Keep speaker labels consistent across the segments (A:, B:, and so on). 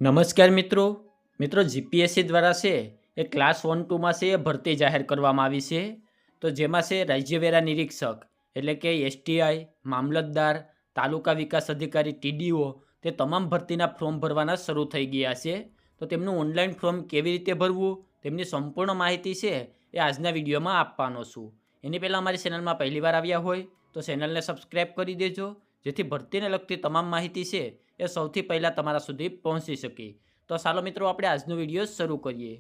A: નમસ્કાર મિત્રો જીપીએસસી દ્વારા છે એ ક્લાસ 1-2માં છે એ ભરતી જાહેર કરવામાં આવી છે. તો જેમાં છે રાજ્યવેરા નિરીક્ષક એટલે કે એસટીઆઈ, મામલતદાર, તાલુકા વિકાસ અધિકારી ટીડીઓ તે તમામ ભરતીના ફોર્મ ભરવાના શરૂ થઈ ગયા છે. તો તેમનું ઓનલાઈન ફોર્મ કેવી રીતે ભરવું તેમની સંપૂર્ણ માહિતી છે એ આજના વિડીયોમાં આપવાનો છું. એની પહેલાં અમારી ચેનલમાં પહેલીવાર આવ્યા હોય તો ચેનલને સબસ્ક્રાઈબ કરી દેજો, જેથી ભરતીને લગતી તમામ માહિતી છે એ સૌથી પહેલાં તમારા સુધી પહોંચી શકે. તો ચાલો મિત્રો આપણે આજનો વિડીયો શરૂ કરીએ.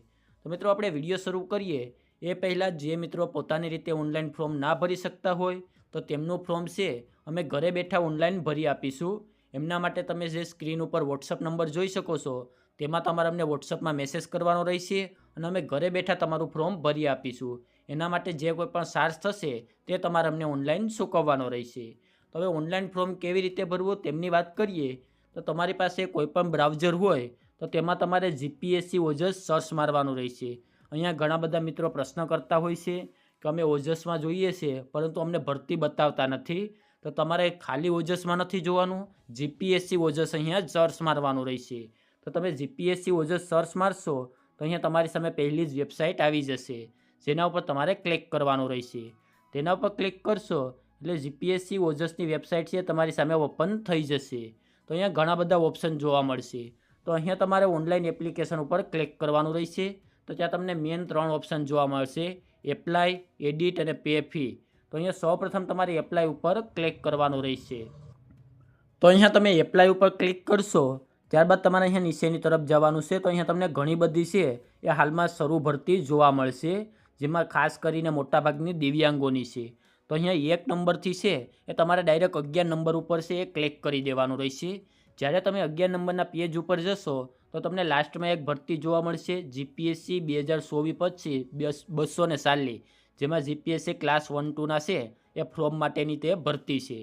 A: તો મિત્રો આપણે વિડીયો શરૂ કરીએ એ પહેલાં જે મિત્રો પોતાની રીતે ઓનલાઈન ફોર્મ ના ભરી શકતા હોય તો તેમનું ફોર્મ છે અમે ઘરે બેઠા ઓનલાઈન ભરી આપીશું. એમના માટે તમે જે સ્ક્રીન ઉપર વોટ્સઅપ નંબર જોઈ શકો છો તેમાં તમારે અમને વોટ્સઅપમાં મેસેજ કરવાનો રહેશે અને અમે ઘરે બેઠા તમારું ફોર્મ ભરી આપીશું. એના માટે જે કોઈ પણ ચાર્જ થશે તે તમારે અમને ઓનલાઈન ચૂકવવાનો રહેશે. તો હવે ઓનલાઈન ફોર્મ કેવી રીતે ભરવું તેમની વાત કરીએ તો તમારી પાસે કોઈપણ બ્રાઉઝર હોય તો તેમાં તમારે જીપીએસસી ઓજસ સર્ચ મારવાનું રહેશે. અહીંયા ઘણા બધા મિત્રો પ્રશ્ન કરતા હોય છે કે અમે ઓજસમાં જોઈએ છે પરંતુ અમને ભરતી બતાવતા નથી. તો તમારે ખાલી ઓજસમાં નથી જોવાનું, જીપીએસસી ઓજસ અહીંયા સર્ચ મારવાનું રહેશે. તો તમે જીપીએસસી ઓજસ સર્ચ મારશો તો અહીંયા તમારી સામે પહેલી જ વેબસાઇટ આવી જશે, જેના ઉપર તમારે ક્લિક કરવાનું રહેશે. તેના ઉપર ક્લિક કરશો એટલે જીપીએસસી ઓજસની વેબસાઇટ છે તમારી સામે ઓપન થઈ જશે. તો અહીંયા ઘણા બધા ઓપ્શન જોવા મળશે. તો અહીંયા તમારે ઓનલાઈન એપ્લિકેશન ઉપર ક્લિક કરવાનું રહેશે. તો ત્યાં તમને મેન 3 ઓપ્શન જોવા મળશે: એપ્લાય, એડિટ અને પે ફી. તો અહીંયા સૌપ્રથમ તમારે એપ્લાય ઉપર ક્લિક કરવાનું રહેશે. તો અહીંયા તમે એપ્લાય ઉપર ક્લિક કરશો ત્યારબાદ તમારે અહીંયા નીચેની તરફ જવાનું છે. તો અહીંયા તમને ઘણી બધી છે એ હાલમાં શરૂ ભરતી જોવા મળશે, જેમાં ખાસ કરીને મોટાભાગની દિવ્યાંગોની છે. તો અહીંયા 1 નંબરથી છે એ તમારે ડાયરેક્ટ 11 નંબર ઉપર છે એ ક્લિક કરી દેવાનું રહેશે. જ્યારે તમે 11 નંબરના પેજ ઉપર જશો તો તમને લાસ્ટમાં એક ભરતી જોવા મળશે, જીપીએસસી 2024-25 જેમાં જીપીએસસી ક્લાસ 1-2ના છે એ ફોર્મ માટેની તે ભરતી છે.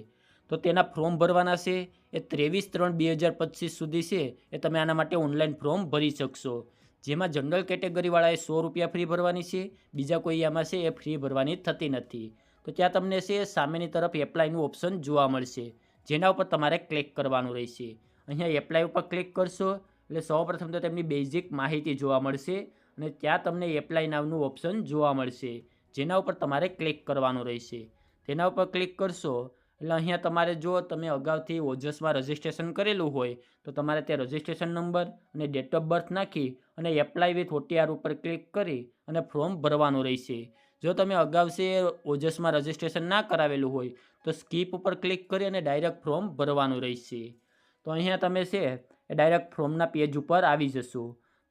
A: તો તેના ફોર્મ ભરવાના છે એ 23/3/2025 સુધી છે એ તમે આના માટે ઓનલાઈન ફોર્મ ભરી શકશો. જેમાં જનરલ કેટેગરીવાળાએ 100 રૂપિયા ફ્રી ભરવાની છે, બીજા કોઈ આમાં છે એ ફ્રી ભરવાની થતી નથી. તો ત્યાં તમને છે સામેની તરફ એપ્લાયનું ઓપ્શન જોવા મળશે, જેના ઉપર તમારે ક્લિક કરવાનું રહેશે. અહીંયા એપ્લાય ઉપર ક્લિક કરશો એટલે સૌપ્રથમ તો તેમની બેઝિક માહિતી જોવા મળશે અને ત્યાં તમને એપ્લાય નામનું ઓપ્શન જોવા મળશે, જેના ઉપર તમારે ક્લિક કરવાનું રહેશે. તેના ઉપર ક્લિક કરશો એટલે અહીંયા તમારે જો તમે અગાઉથી ઓજસમાં રજિસ્ટ્રેશન કરેલું હોય તો તમારે તે રજિસ્ટ્રેશન નંબર અને ડેટ ઓફ બર્થ નાખી અને એપ્લાય વિથ OTR ઉપર ક્લિક કરી અને ફોર્મ ભરવાનું રહેશે. જો તમે અગાઉ છે ઓજસમાં રજિસ્ટ્રેશન ના કરાવેલું હોય તો સ્કીપ ઉપર ક્લિક કરી અને ડાયરેક્ટ ફોર્મ ભરવાનું રહેશે. તો અહીંયા તમે છે એ ડાયરેક્ટ ફોર્મના પેજ ઉપર આવી જશો.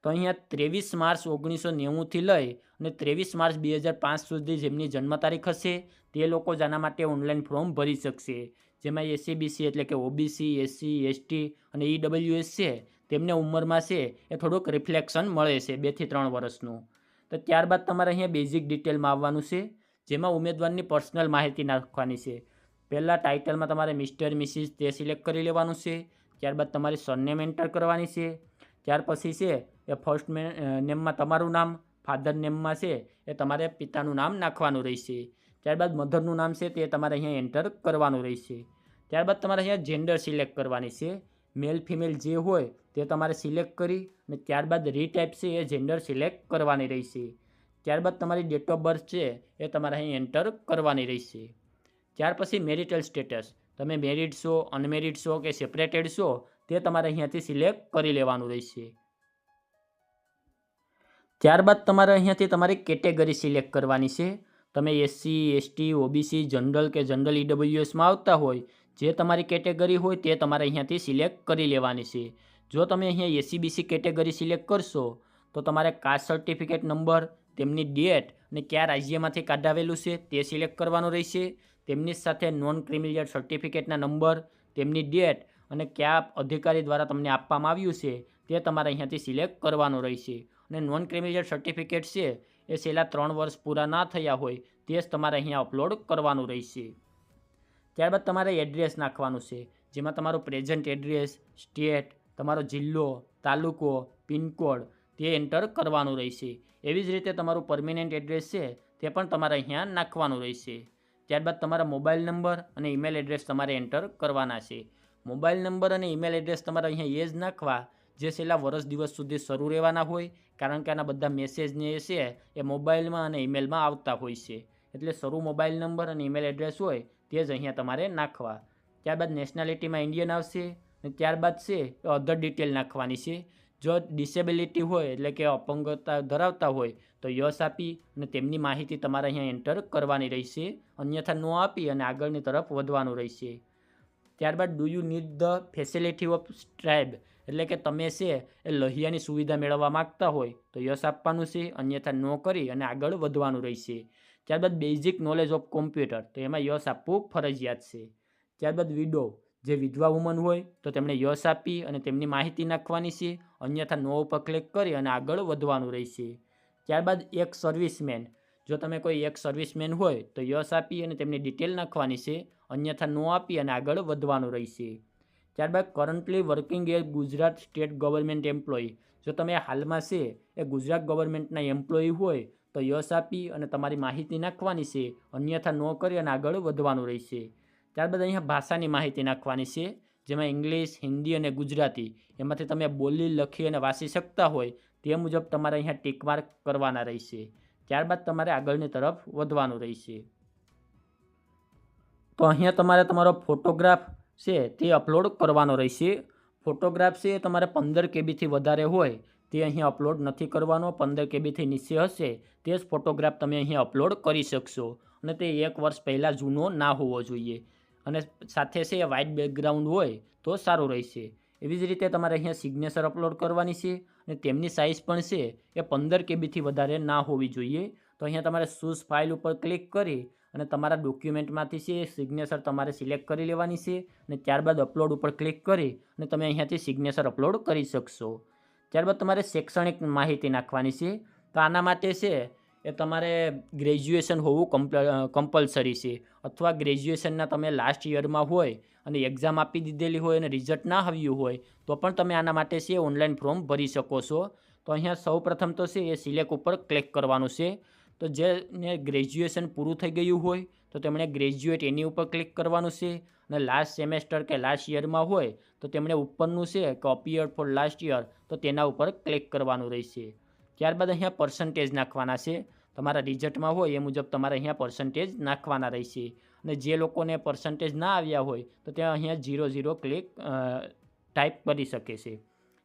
A: તો અહીંયા 23 માર્ચ 1990થી લઈ અને 23 માર્ચ 2005 સુધી જેમની જન્મ તારીખ હશે તે લોકો જ આના માટે ઓનલાઈન ફોર્મ ભરી શકશે. જેમાં એસસીબીસી એટલે કે ઓબીસી, એસસી, એસટી અને ઈડબ્લ્યુએસ છે તેમને ઉંમરમાં છે એ થોડુંક રિફ્લેક્શન મળે છે 2 થી 3 વર્ષનું. તો ત્યારબાદ તમારે અહીંયા બેઝિક ડિટેલમાં આવવાનું છે, જેમાં ઉમેદવારની પર્સનલ માહિતી નાખવાની છે. પહેલાં ટાઇટલમાં તમારે મિસ્ટર, મિસિસ તે સિલેક્ટ કરી લેવાનું છે. ત્યારબાદ તમારી સરનેમ એન્ટર કરવાની છે. ત્યાર પછી છે એ ફર્સ્ટ નેમમાં તમારું નામ, ફાધર નેમમાં છે એ તમારે પિતાનું નામ નાખવાનું રહેશે. ત્યારબાદ મધરનું નામ છે તે તમારે અહીંયા એન્ટર કરવાનું રહેશે. ત્યારબાદ તમારે અહીંયા જેન્ડર સિલેક્ટ કરવાની છે. મેલ ફિમેલ જે હોય તે તમારે સિલેક્ટ કરી અને ત્યારબાદ રીટાઈપ છે એ જેન્ડર સિલેક્ટ કરવાની રહેશે. ત્યારબાદ તમારી ડેટ ઓફ બર્થ છે એ તમારે અહીં એન્ટર કરવાની રહેશે. ત્યાર પછી મેરિટલ સ્ટેટસ, તમે મેરિડ છો, અનમેરિડ છો કે સેપરેટેડ છો તે તમારે અહીંયાથી સિલેક્ટ કરી લેવાનું રહેશે. ત્યારબાદ તમારે અહીંયાથી તમારી કેટેગરી સિલેક્ટ કરવાની છે. તમે એસસી, એસટી, ઓબીસી, જનરલ કે જનરલ ઈડબ્લ્યુએસમાં આવતા હોય જે તમારી કેટેગરી હોય તે તમારે અહીંયાથી સિલેક્ટ કરી લેવાની છે. જો તમે અહીંયા એસસીબીસી કેટેગરી સિલેક્ટ કરશો તો તમારે કાસ્ટ સર્ટિફિકેટ નંબર, તેમની ડેટ અને કયા રાજ્યમાંથી કાઢાવેલું છે તે સિલેક્ટ કરવાનું રહેશે. તેમની સાથે નોન ક્રિમિલિયર સર્ટિફિકેટના નંબર, તેમની ડેટ અને કયા અધિકારી દ્વારા તમને આપવામાં આવ્યું છે તે તમારે અહીંયાથી સિલેક્ટ કરવાનું રહેશે. અને નોન ક્રિમિલિયર સર્ટિફિકેટ છે એ છેલ્લા 3 વર્ષ પૂરા ના થયા હોય તે જ તમારે અહીંયા અપલોડ કરવાનું રહેશે. ત્યારબાદ તમારે એડ્રેસ નાખવાનું છે, જેમાં તમારું પ્રેઝન્ટ એડ્રેસ, સ્ટેટ, તમારો જિલ્લો, તાલુકો, પિનકોડ તે એન્ટર કરવાનું રહેશે. એવી જ રીતે તમારું પરમેનન્ટ એડ્રેસ છે તે પણ તમારે અહીંયા નાખવાનું રહેશે. ત્યારબાદ તમારા મોબાઈલ નંબર અને ઈમેલ એડ્રેસ તમારે એન્ટર કરવાના છે. મોબાઈલ નંબર અને ઈમેલ એડ્રેસ તમારે અહીંયા એ જ નાખવા જે છેલ્લા વર્ષ દિવસ સુધી શરૂ રહેવાના હોય, કારણ કે આના બધા મેસેજને છે એ મોબાઈલમાં અને ઈમેલમાં આવતા હોય છે. એટલે શરૂ મોબાઈલ નંબર અને ઈમેલ એડ્રેસ હોય તે જ અહીંયા તમારે નાખવા. ત્યારબાદ નેશનાલિટીમાં ઇન્ડિયન આવશે અને ત્યારબાદ છે એ અધર ડિટેલ નાખવાની છે. જો ડિસેબિલિટી હોય એટલે કે અપંગતા ધરાવતા હોય તો યસ આપી અને તેમની માહિતી તમારે અહીંયા એન્ટર કરવાની રહેશે, અન્યથા નો આપી અને આગળની તરફ વધવાનું રહેશે. ત્યારબાદ do you need the facility of stripe એટલે કે તમે છે એ લહિયાની સુવિધા મેળવવા માગતા હોય તો યસ આપવાનું છે, અન્યથા નો કરી અને આગળ વધવાનું રહેશે. ત્યારબાદ બેઝિક નોલેજ ઓફ કોમ્પ્યુટર તો એમાં યસ આપવું ફરજિયાત છે. ત્યારબાદ વિડો જે વિધવા વુમન હોય તો તેમણે યસ આપી અને તેમની માહિતી નાખવાની છે, અન્યથા નો ઉપર ક્લિક કરી અને આગળ વધવાનું રહેશે. ત્યારબાદ એક સર્વિસમેન જો તમે કોઈ એક સર્વિસમેન હોય તો યસ આપી અને તેમની ડિટેલ નાખવાની છે, અન્યથા નો આપી અને આગળ વધવાનું રહેશે. ત્યારબાદ કરન્ટલી વર્કિંગ એ ગુજરાત સ્ટેટ ગવર્મેન્ટ એમ્પ્લોયી જો તમે હાલમાં છે એ ગુજરાત ગવર્મેન્ટના એમ્પ્લોયી હોય તો યસ આપી અને તમારી માહિતી નાખવાની છે, અન્યથા નો કરી અને આગળ વધવાનું રહેશે. ત્યારબાદ અહીંયા ભાષાની માહિતી નાખવાની છે, જેમાં ઇંગ્લિશ, હિન્દી અને ગુજરાતી એમાંથી તમે બોલી, લખી અને વાંચી શકતા હોય તે મુજબ તમારે અહીંયા ટીક માર્ક કરવાના રહેશે. ત્યારબાદ તમારે આગળની તરફ વધવાનું રહેશે. તો અહીંયા તમારે તમારો ફોટોગ્રાફ છે તે અપલોડ કરવાનો રહેશે. ફોટોગ્રાફ છે તમારે 15 કેબીથી વધારે હોય તે અહીંયા અપલોડ નથી કરવાનો. 15 કેબીથી નીચે હશે તે જ ફોટોગ્રાફ તમે અહીંયા અપલોડ કરી શકશો અને તે 1 વર્ષ પહેલાં જૂનો ના હોવો જોઈએ અને સાથે છે એ વ્હાઇટ બેકગ્રાઉન્ડ હોય તો સારું રહેશે. એવી જ રીતે તમારે અહીંયા સિગ્નેચર અપલોડ કરવાની છે અને તેમની સાઇઝ પણ છે એ 15 કેબીથી વધારે ના હોવી જોઈએ. તો અહીંયા તમારે ચૂઝ ફાઇલ ઉપર ક્લિક કરી અને તમારા ડોક્યુમેન્ટમાંથી છે સિગ્નેચર તમારે સિલેક્ટ કરી લેવાની છે અને ત્યારબાદ અપલોડ ઉપર ક્લિક કરી અને તમે અહીંયાથી સિગ્નેચર અપલોડ કરી શકશો. ત્યારબાદ તમારે શૈક્ષણિક માહિતી નાખવાની છે. તો આના માટે છે એ તમારે ગ્રેજ્યુએશન હોવું કમ્પલસરી છે, અથવા ગ્રેજ્યુએશનના તમે લાસ્ટ યરમાં હોય અને એક્ઝામ આપી દીધેલી હોય અને રિઝલ્ટ ના આવ્યું હોય તો પણ તમે આના માટે છે ઓનલાઈન ફોર્મ ભરી શકો છો. તો અહીંયા સૌ પ્રથમ તો છે એ સિલેક્ટ ઉપર ક્લિક કરવાનું છે. તો જેને ગ્રેજ્યુએશન પૂરું થઈ ગયું હોય તો તેમણે ગ્રેજ્યુએટ એની ઉપર ક્લિક કરવાનું છે અને લાસ્ટ સેમેસ્ટર કે લાસ્ટ યરમાં હોય તો તેમણે ઉપરનું છે કે અપિયર ફોર લાસ્ટ યર તો તેના ઉપર ક્લિક કરવાનું રહેશે. ત્યારબાદ અહીંયા પર્સન્ટેજ નાખવાના છે. તમારા રિઝલ્ટમાં હોય એ મુજબ તમારે અહીંયા પર્સન્ટેજ નાખવાના રહેશે અને જે લોકોને પર્સન્ટેજ ના આવ્યા હોય તો ત્યાં અહીંયા 0 ક્લિક ટાઈપ કરી શકે છે.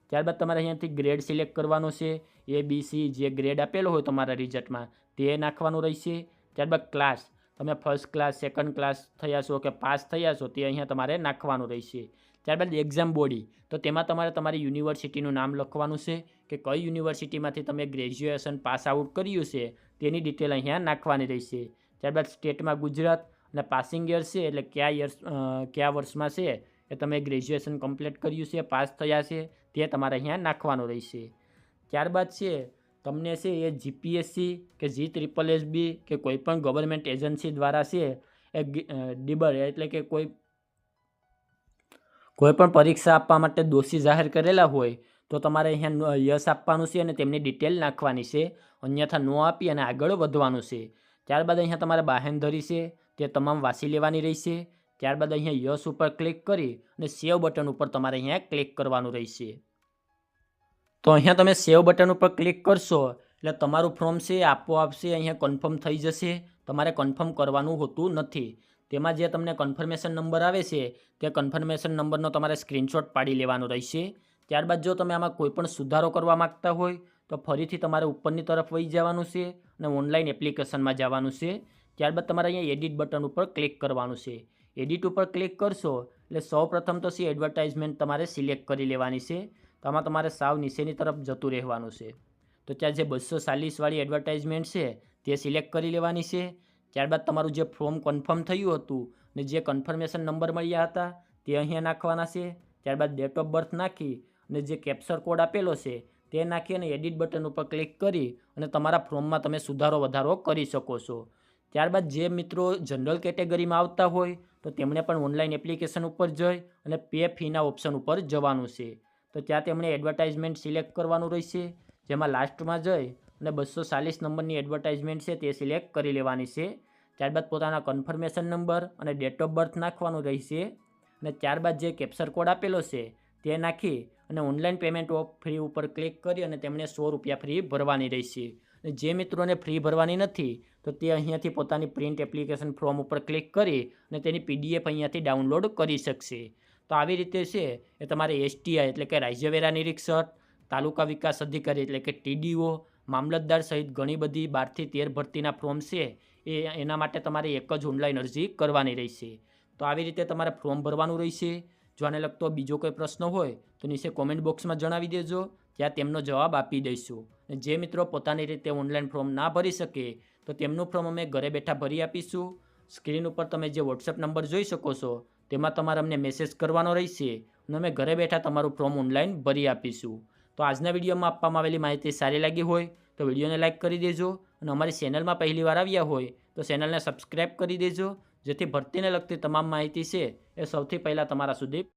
A: ત્યારબાદ તમારે અહીંયાથી ગ્રેડ સિલેક્ટ કરવાનો છે. A, B, C જે ગ્રેડ આપેલો હોય તમારા રિઝલ્ટમાં તે નાખવાનું રહેશે. ત્યારબાદ ક્લાસ તમે ફર્સ્ટ ક્લાસ, સેકન્ડ ક્લાસ થયા છો કે પાસ થયા છો તે અહીંયા તમારે નાખવાનું રહેશે. ત્યારબાદ એક્ઝામ બોડી તો તેમાં તમારે તમારી યુનિવર્સિટીનું નામ લખવાનું છે કે કઈ યુનિવર્સિટીમાંથી તમે ગ્રેજ્યુએશન પાસ આઉટ કર્યું છે તેની ડિટેલ અહીંયા નાખવાની રહેશે. ત્યારબાદ સ્ટેટમાં ગુજરાત અને પાસિંગ યર છે એટલે કયા વર્ષમાં છે એ તમે ગ્રેજ્યુએશન કમ્પ્લીટ કર્યું છે, પાસ થયા છે તે તમારે અહીંયા નાખવાનું રહેશે. ત્યારબાદ છે તમને છે એ જીપીએસસી કે GSSB કે કોઈપણ ગવર્મેન્ટ એજન્સી દ્વારા છે એ ડીબર એટલે કે કોઈપણ પરીક્ષા આપવા માટે દોષી જાહેર કરેલા હોય તો તમારે અહીંયા યસ આપવાનું છે અને તેમની ડિટેલ નાખવાની છે, અન્યથા નો આપી અને આગળ વધવાનું છે. ત્યારબાદ અહીંયા તમારે બાહેંધરી છે તે તમામ વાંચી લેવાની રહેશે. ત્યારબાદ અહીંયા યસ ઉપર ક્લિક કરી અને સેવ બટન ઉપર તમારે અહીંયા ક્લિક કરવાનું રહેશે. તો અહીંયા તમે સેવ બટન ઉપર ક્લિક કરશો એટલે તમારું ફોર્મ છે આપોઆપ છે અહીંયા કન્ફર્મ થઈ જશે. તમારે કન્ફર્મ કરવાનું હોતું નથી. તેમાં જે તમને કન્ફર્મેશન નંબર આવે છે તે કન્ફર્મેશન નંબરનો તમારે સ્ક્રીનશોટ પાડી લેવાનો રહેશે. ત્યારબાદ જો તમે આમાં કોઈ પણ સુધારો કરવા માગતા હોય તો ફરીથી તમારે ઉપરની તરફ વહી જવાનું છે અને ઓનલાઈન એપ્લિકેશનમાં જવાનું છે. ત્યારબાદ તમારે અહીંયા એડિટ બટન ઉપર ક્લિક કરવાનું છે. એડિટ ઉપર ક્લિક કરશો એટલે સૌ પ્રથમ તો છે એડવર્ટાઇઝમેન્ટ તમારે સિલેક્ટ કરી લેવાની છે. તો આમાં તમારે સાવ નીચેની તરફ જતું રહેવાનું છે. તો ત્યાં જે 240 એડવર્ટાઇઝમેન્ટ છે તે સિલેક્ટ કરી લેવાની છે. ત્યારબાદ તમારું જે ફોર્મ કન્ફર્મ થયું હતું ને જે કન્ફર્મેશન નંબર મળ્યા હતા તે અહીંયા નાખવાના છે. ત્યારબાદ ડેટ ઓફ બર્થ નાખી અને જે કેપ્ચર કોડ આપેલો છે તે નાખી અને એડિટ બટન ઉપર ક્લિક કરી અને તમારા ફોર્મમાં તમે સુધારો વધારો કરી શકો છો. ત્યારબાદ જે મિત્રો જનરલ કેટેગરીમાં આવતા હોય તો તેમણે પણ ઓનલાઈન એપ્લિકેશન ઉપર જઈ અને પે ફીના ઓપ્શન ઉપર જવાનું છે. તો ત્યાં તેમણે એડવર્ટાઇઝમેન્ટ સિલેક્ટ કરવાનું રહેશે, જેમાં લાસ્ટમાં જઈ અને 240 નંબરની એડવર્ટાઇઝમેન્ટ છે તે સિલેક્ટ કરી લેવાની છે. ત્યારબાદ પોતાના કન્ફર્મેશન નંબર અને ડેટ ઓફ બર્થ નાખવાનું રહેશે અને ત્યારબાદ જે કેપ્ચર કોડ આપેલો છે તે નાખી અને ઓનલાઈન પેમેન્ટ ઓફ ફ્રી ઉપર ક્લિક કરી અને તેમણે 100 રૂપિયા ફ્રી ભરવાની રહેશે. અને જે મિત્રોને ફ્રી ભરવાની નથી તો તે અહીંયાથી પોતાની પ્રિન્ટ એપ્લિકેશન ફોર્મ ઉપર ક્લિક કરી અને તેની PDF અહીંયાથી ડાઉનલોડ કરી શકશે. તો આવી રીતે છે એ તમારે STI એટલે કે રાજ્યવેરા નિરીક્ષક, તાલુકા વિકાસ અધિકારી એટલે કે TDO, મામલતદાર સહિત ઘણી બધી 12 થી 13 ભરતીના ફોર્મ છે એના માટે તમારે એક જ ઓનલાઈન અરજી કરવાની રહેશે. તો આવી રીતે તમારે ફોર્મ ભરવાનું રહેશે. જો આને લગતો બીજો કોઈ પ્રશ્ન હોય તો નીચે કોમેન્ટ બોક્સમાં જણાવી દેજો, ત્યાં તેમનો જવાબ આપી દઈશું. અને જે મિત્રો પોતાની રીતે ઓનલાઈન ફોર્મ ના ભરી શકે તો તેમનું ફોર્મ અમે ઘરે બેઠા ભરી આપીશું. સ્ક્રીન ઉપર તમે જે વોટ્સએપ નંબર જોઈ શકો છો તેમાં તમારે અમને મેસેજ કરવાનો રહેશે અને અમે ઘરે બેઠા તમારું ફોર્મ ઓનલાઈન ભરી આપીશું. તો આજના વિડીયોમાં આપવામાં આવેલી માહિતી સારી લાગી હોય તો વિડીયોને લાઇક કરી દેજો અને અમારી ચેનલમાં પહેલી વાર આવ્યા હોય તો ચેનલને સબસ્ક્રાઈબ કરી દેજો, જેથી ભરતીને લગતી તમામ માહિતી છે એ સૌથી પહેલાં તમારા સુધી